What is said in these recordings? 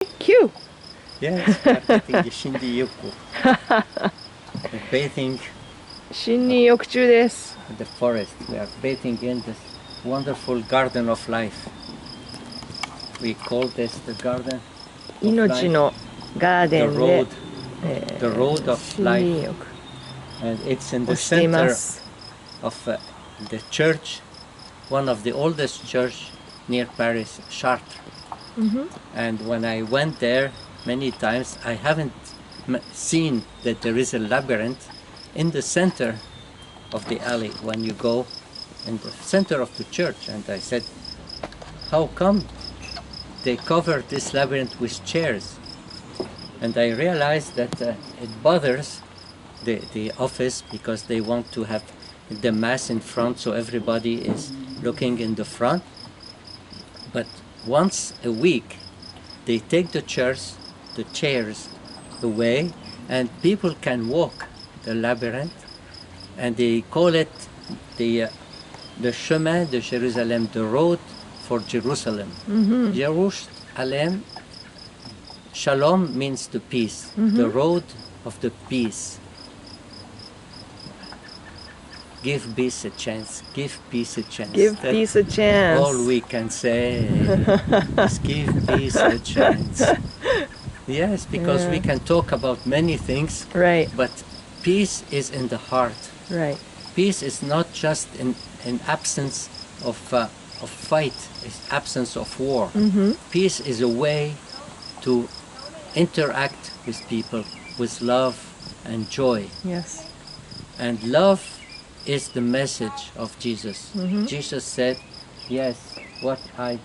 Thank you. Yes, we are getting Shindi Yoku. Bathing 森林浴中です。 in the forest. We are bathing in this wonderful garden of life. We call this the garden of 命 life, のガーデ the ンで road, the road of 森 life. 林浴 And it's in the をしていま center す。 of the church, one of the oldest church near Paris, Chartres. And when I went there many times, I haven't seen that there is a labyrinth in the center of the alley when you go in the center of the church. And I said, how come they cover this labyrinth with chairs? And I realized that it bothers the office because they want to have the mass in front so everybody is looking in the front. But once a week they take the chairs away and people can walk the labyrinth, and they call it the chemin de Jérusalem, the road for Jerusalem. Jerusalem, shalom means the peace, the road of the peace. Give peace a chance. Give peace a chance. Give That's peace a chance. all we can say is give peace a chance. Yes, because we can talk about many things, Right, but peace is in the heart. right. Peace is not just in absence of fight, it's absence of war. Peace is a way to interact with people with love and joy. Yes. And love is the message of Jesus. Jesus said, yes, what I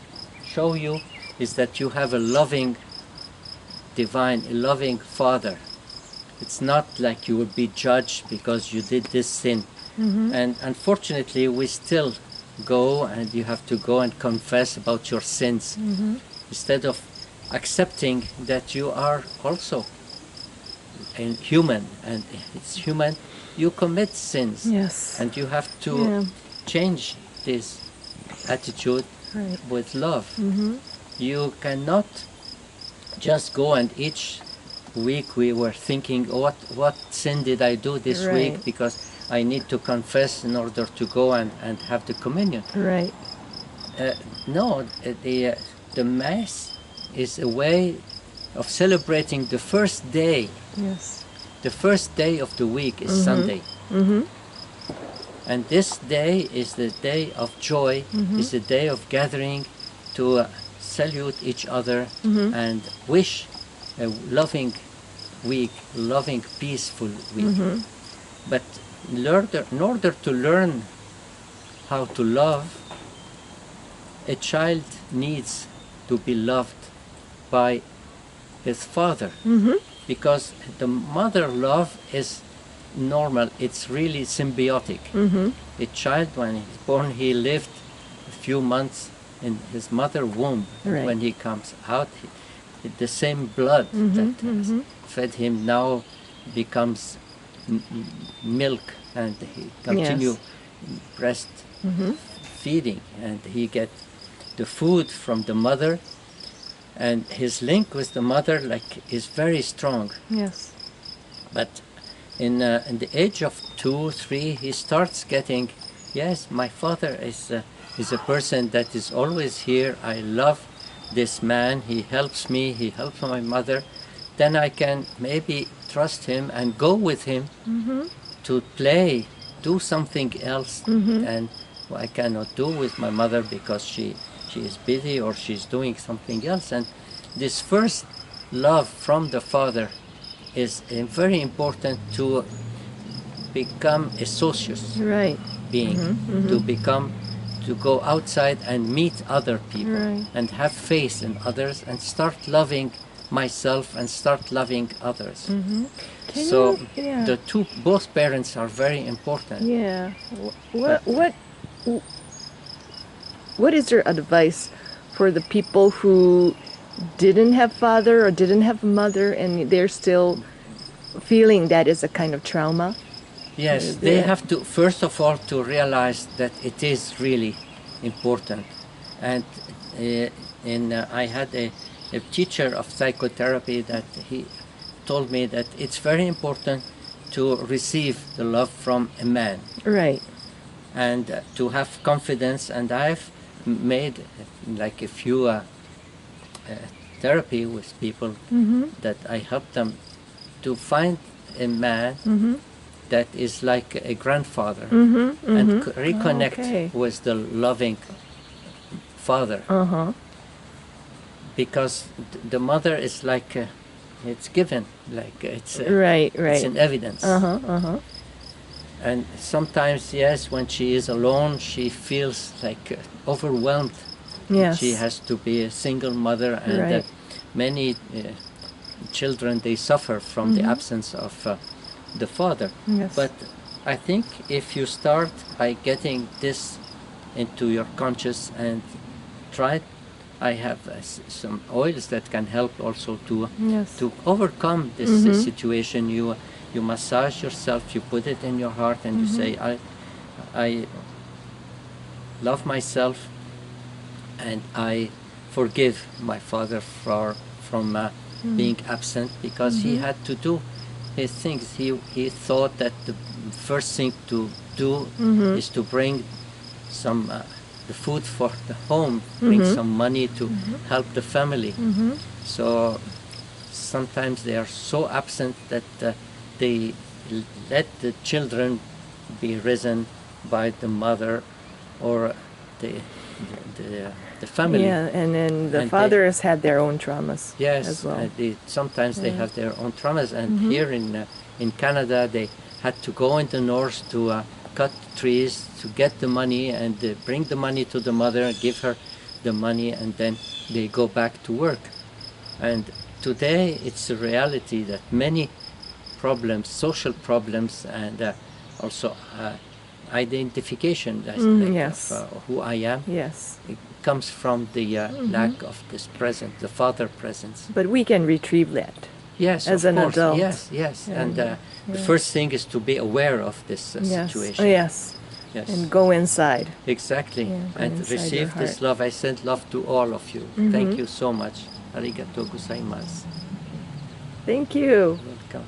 show you is that you have a loving divine, a loving Father. It's not like you will be judged because you did this sin. And unfortunately, we still go and you have to go and confess about your sins instead of accepting that you are also a human, and it's human. You commit sins, Yes. and you have to change this attitude Right. with love. You cannot just go and each week we were thinking, what sin did I do this Right. week, because I need to confess in order to go and have the communion. Right. No, the Mass is a way of celebrating the first day. Yes. The first day of the week is Sunday. And this day is the day of joy, is the day of gathering to salute each other and wish a loving week, loving, peaceful week. But in order to learn how to love, a child needs to be loved by his father. Because the mother love is normal, it's really symbiotic. A child, when he's born, he lived a few months in his mother's womb. Right. When he comes out, the same blood that has fed him now becomes milk, and he continue breast feeding, and he get the food from the mother, and his link with the mother is very strong. Yes. But in the age of 2, 3, he starts getting, yes, my father is a person that is always here. I love this man. He helps me. He helps my mother. Then I can maybe trust him and go with him to play, do something else, and I cannot do with my mother because she is busy or she's doing something else. And this first love from the father is very important to become a socius Right. being, to go outside and meet other people Right. and have faith in others and start loving myself and start loving others. So both parents are very important. Yeah. What is your advice for the people who didn't have father or didn't have mother and they're still feeling that is a kind of trauma? Yes, they have to, first of all, to realize that it is really important. And I had a a teacher of psychotherapy that he told me that it's very important to receive the love from a man. Right. And to have confidence, and I've made like a few therapy with people that I help them to find a man that is like a grandfather and reconnect with the loving father, because the mother is like it's given, like it's it's in evidence. And sometimes, yes, when she is alone, she feels like overwhelmed. Yes. She has to be a single mother, and many children, they suffer from the absence of the father. Yes. But I think if you start by getting this into your conscious and try, I have some oils that can help also to overcome this situation. You massage yourself, you put it in your heart, and you say, I love myself, and I forgive my father from being absent, because he had to do his things. He thought that the first thing to do is to bring some the food for the home, bring some money to help the family. So sometimes they are so absent that they let the children be risen by the mother or the family. Yeah, and then the fathers had their own traumas as well. Sometimes they have their own traumas, and here in Canada they had to go in the north to cut trees to get the money and bring the money to the mother, give her the money, and then they go back to work. And today it's a reality that many problems, social problems, and also identification of who I am. Yes. It comes from the lack of this presence, the father presence. But we can retrieve that. Yes, as of an course. adult. Yes. And the first thing is to be aware of this situation. Yes. And go inside. Exactly. And receive this love. I send love to all of you. Thank you so much. Arigatou gozaimasu. Thank you. Welcome.